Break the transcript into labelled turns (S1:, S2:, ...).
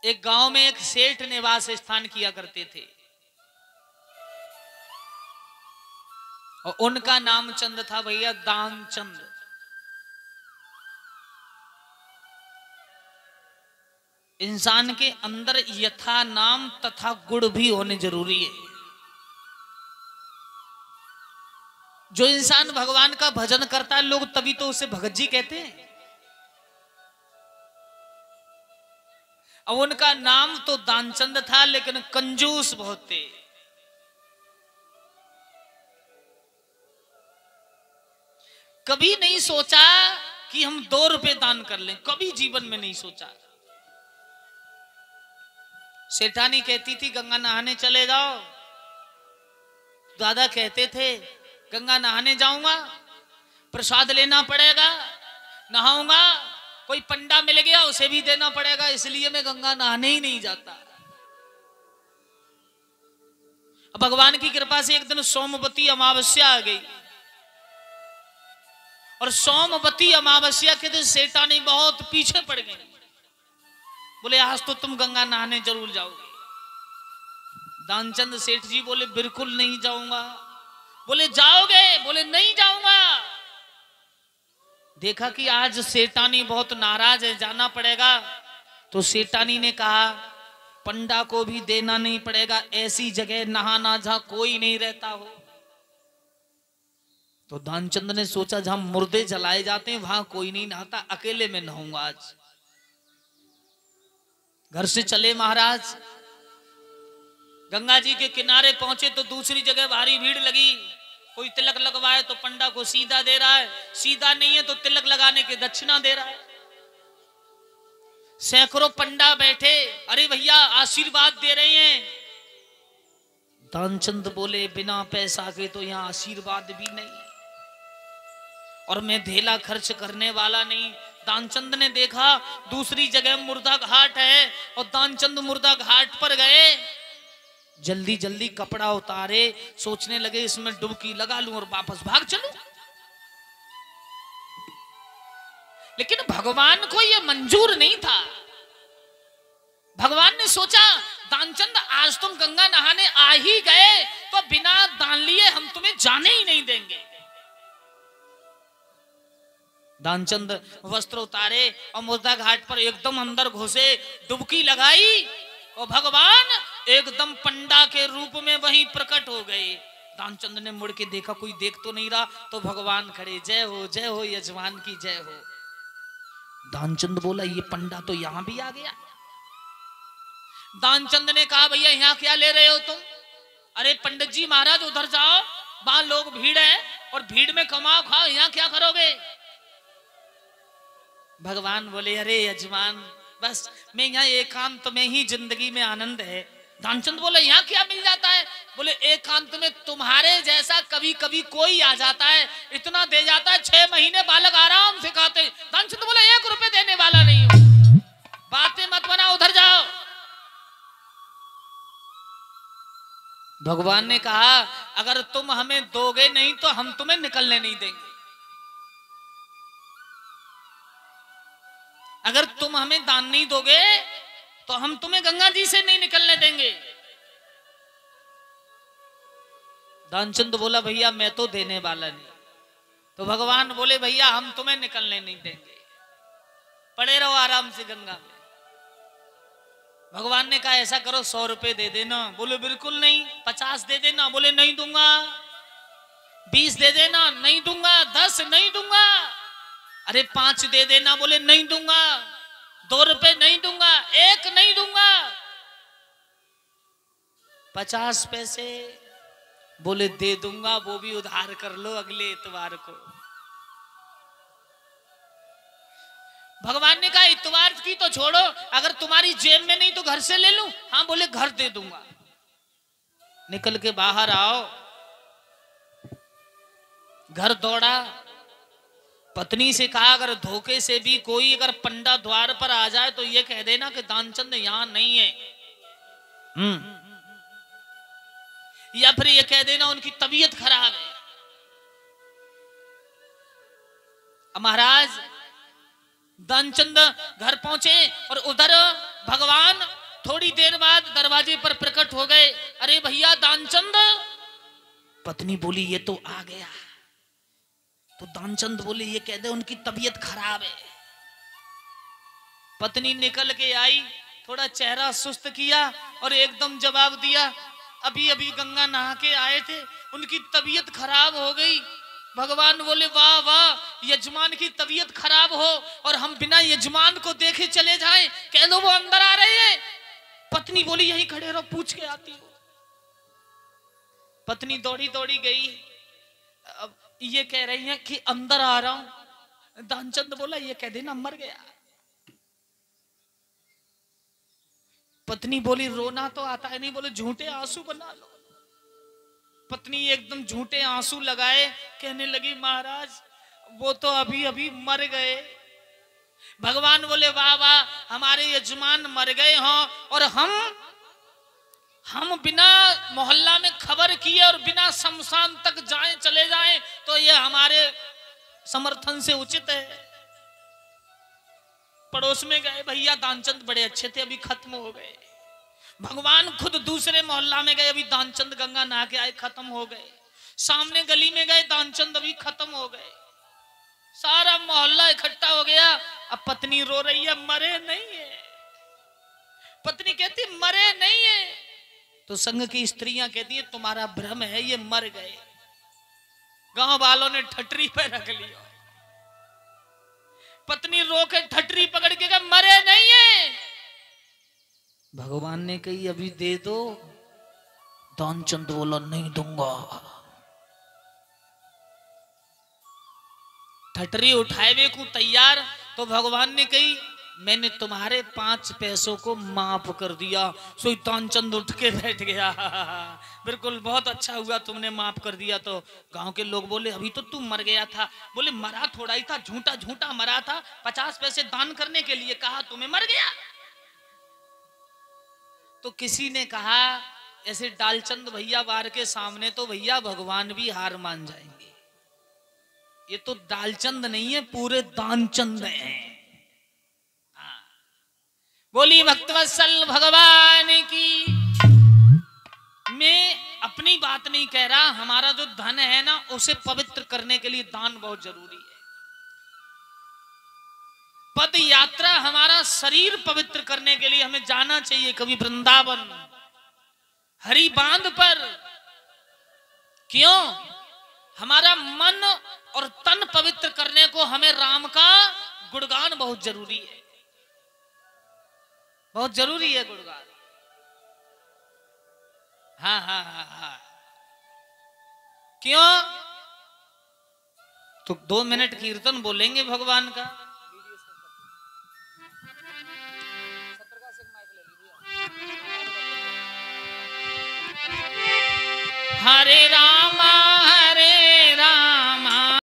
S1: एक गांव में एक सेठ निवास स्थान किया करते थे और उनका नाम चंद था भैया, दानचंद। इंसान के अंदर यथा नाम तथा गुण भी होने जरूरी है। जो इंसान भगवान का भजन करता है लोग तभी तो उसे भगत जी कहते हैं। अब उनका नाम तो दानचंद था लेकिन कंजूस बहुत थे। कभी नहीं सोचा कि हम 2 रुपए दान कर लें, कभी जीवन में नहीं सोचा। सेठानी कहती थी गंगा नहाने चले जाओ, दादा कहते थे गंगा नहाने जाऊंगा, प्रसाद लेना पड़ेगा, नहाऊंगा, कोई पंडा मिल गया उसे भी देना पड़ेगा, इसलिए मैं गंगा नहाने ही नहीं जाता। अब भगवान की कृपा से एक दिन सोमवती अमावस्या आ गई और सोमवती अमावस्या के दिन सेठानी बहुत पीछे पड़ गई। बोले आज तो तुम गंगा नहाने जरूर जाओगे। दानचंद सेठ जी बोले बिल्कुल नहीं जाऊंगा। बोले जाओगे? बोले नहीं जाऊंगा। देखा कि आज सेठानी बहुत नाराज है, जाना पड़ेगा। तो सेठानी ने कहा पंडा को भी देना नहीं पड़ेगा, ऐसी जगह नहाना जहां कोई नहीं रहता हो। तो दानचंद ने सोचा जहां मुर्दे जलाए जाते हैं वहां कोई नहीं नहाता, अकेले में नहाऊंगा आज। घर से चले महाराज, गंगा जी के किनारे पहुंचे तो दूसरी जगह भारी भीड़ लगी। कोई तिलक लगवाए तो पंडा को सीधा दे रहा है, सीधा नहीं है तो तिलक लगाने के दक्षिणा दे रहा है। सैकड़ों पंडा बैठे, अरे भैया आशीर्वाद दे रहे हैं। दानचंद बोले बिना पैसा के तो यहां आशीर्वाद भी नहीं, और मैं धेला खर्च करने वाला नहीं। दानचंद ने देखा दूसरी जगह मुर्दा घाट है और दानचंद मुर्दा घाट पर गए। जल्दी जल्दी कपड़ा उतारे, सोचने लगे इसमें डुबकी लगा लूं और वापस भाग चलूं। लेकिन भगवान को यह मंजूर नहीं था। भगवान ने सोचा दानचंद आज तुम गंगा नहाने आ ही गए तो बिना दान लिए हम तुम्हें जाने ही नहीं देंगे। दानचंद वस्त्र उतारे और मुर्दा घाट पर एकदम अंदर घुसे, डुबकी लगाई और भगवान एकदम पंडा के रूप में वहीं प्रकट हो गए। दानचंद ने मुड़ के देखा कोई देख तो नहीं रहा, तो भगवान खड़े, जय हो यजमान की जय हो। दानचंद बोला ये पंडा तो यहां भी आ गया। दानचंद ने कहा भैया यहां क्या ले रहे हो तुम? अरे पंडित जी महाराज उधर जाओ, वहां लोग भीड़ है और भीड़ में कमाओ खाओ, यहां क्या करोगे? भगवान बोले अरे यजमान बस मैं यहाँ एकांत में ही जिंदगी में आनंद है। दानचंद बोले यहाँ क्या मिल जाता है? बोले एकांत में तुम्हारे जैसा कभी कभी कोई आ जाता है, इतना दे जाता है 6 महीने बालक आराम से खाते। दानचंद बोले 1 रुपए देने वाला नहीं हूं, बातें मत बनाओ, उधर जाओ। भगवान ने कहा अगर तुम हमें दोगे नहीं तो हम तुम्हें निकलने नहीं देंगे। अगर तुम हमें दान नहीं दोगे तो हम तुम्हें गंगा जी से नहीं निकलने देंगे। दानचंद बोला भैया मैं तो देने वाला नहीं। तो भगवान बोले भैया हम तुम्हें निकलने नहीं देंगे, पड़े रहो आराम से गंगा में। भगवान ने कहा ऐसा करो 100 रुपए दे देना। बोले बिल्कुल नहीं। 50 दे देना। बोले नहीं दूंगा। 20 दे देना। नहीं दूंगा। 10 नहीं दूंगा। अरे 5 दे देना। बोले नहीं दूंगा। 2 रुपए नहीं दूंगा। 1 नहीं दूंगा। 50 पैसे बोले दे दूंगा, वो भी उधार कर लो अगले इतवार को। भगवान ने कहा इतवार की तो छोड़ो, अगर तुम्हारी जेब में नहीं तो घर से ले लूं। हाँ बोले घर दे दूंगा। निकल के बाहर आओ। घर दौड़ा, पत्नी से कहा अगर धोखे से भी कोई अगर पंडा द्वार पर आ जाए तो ये कह देना कि दानचंद यहां नहीं है। या फिर ये कह देना उनकी तबीयत खराब है। महाराज दानचंद घर पहुंचे और उधर भगवान थोड़ी देर बाद दरवाजे पर प्रकट हो गए। अरे भैया दानचंद। पत्नी बोली ये तो आ गया। तो दानचंद बोले ये कह दे उनकी तबीयत खराब है। पत्नी निकल के आई, थोड़ा चेहरा सुस्त किया और एकदम जवाब दिया, अभी अभी गंगा नहा के आए थे, उनकी तबीयत खराब हो गई। भगवान बोले वाह वाह, यजमान की तबीयत खराब हो और हम बिना यजमान को देखे चले जाएं, कह दो वो अंदर आ रहे हैं। पत्नी बोली यहीं खड़े रहो, पूछ के आती हूँ। पत्नी दौड़ी दौड़ी गई। अब ये कह रही है कि अंदर आ रहा हूं। दानचंद बोला ये कह देना मर गया। पत्नी बोली रोना तो आता है नहीं, बोले झूठे आंसू बना लो। पत्नी एकदम झूठे आंसू लगाए, कहने लगी महाराज वो तो अभी अभी मर गए। भगवान बोले वाह वाह, हमारे यजमान मर गए हों और हम बिना मोहल्ला में खबर किए और बिना शमशान तक जाएं चले जाएं तो ये हमारे समर्थन से उचित है। पड़ोस में गए, भैया दानचंद बड़े अच्छे थे, अभी खत्म हो गए। भगवान खुद दूसरे मोहल्ला में गए, अभी दानचंद गंगा नहा के आए, खत्म हो गए। सामने गली में गए, दानचंद अभी खत्म हो गए। सारा मोहल्ला इकट्ठा हो गया। अब पत्नी रो रही है मरे नहीं है। पत्नी कहती मरे नहीं है। तो संघ की स्त्रियां कहती है तुम्हारा भ्रम है, ये मर गए। गांव वालों ने ठटरी पे रख लिया। पत्नी रो के ठटरी पकड़ के कहा मरे नहीं है। भगवान ने कही अभी दे दो। दानचंद बोला नहीं दूंगा। ठटरी उठाए वे को तैयार। तो भगवान ने कही मैंने तुम्हारे 5 पैसों को माफ कर दिया। सो दानचंद उठ के बैठ गया। बिल्कुल बहुत अच्छा हुआ तुमने माफ कर दिया। तो गांव के लोग बोले अभी तो तू मर गया था। बोले मरा थोड़ा ही था, झूठा झूठा मरा था। 50 पैसे दान करने के लिए कहा, तुम्हें मर गया। तो किसी ने कहा ऐसे डालचंद भैया वार के सामने तो भैया भगवान भी हार मान जाएंगे। ये तो डालचंद नहीं है, पूरे दानचंद हैं। बोली भक्तवत्सल भगवान की। मैं अपनी बात नहीं कह रहा, हमारा जो धन है ना उसे पवित्र करने के लिए दान बहुत जरूरी है। पद यात्रा हमारा शरीर पवित्र करने के लिए हमें जाना चाहिए, कभी वृंदावन हरि बांध पर। क्यों? हमारा मन और तन पवित्र करने को हमें राम का गुणगान बहुत जरूरी है, बहुत जरूरी है गुणगान। हाँ हाँ हाँ हाँ। क्यों? तो 2 मिनट कीर्तन बोलेंगे भगवान का। हरे राम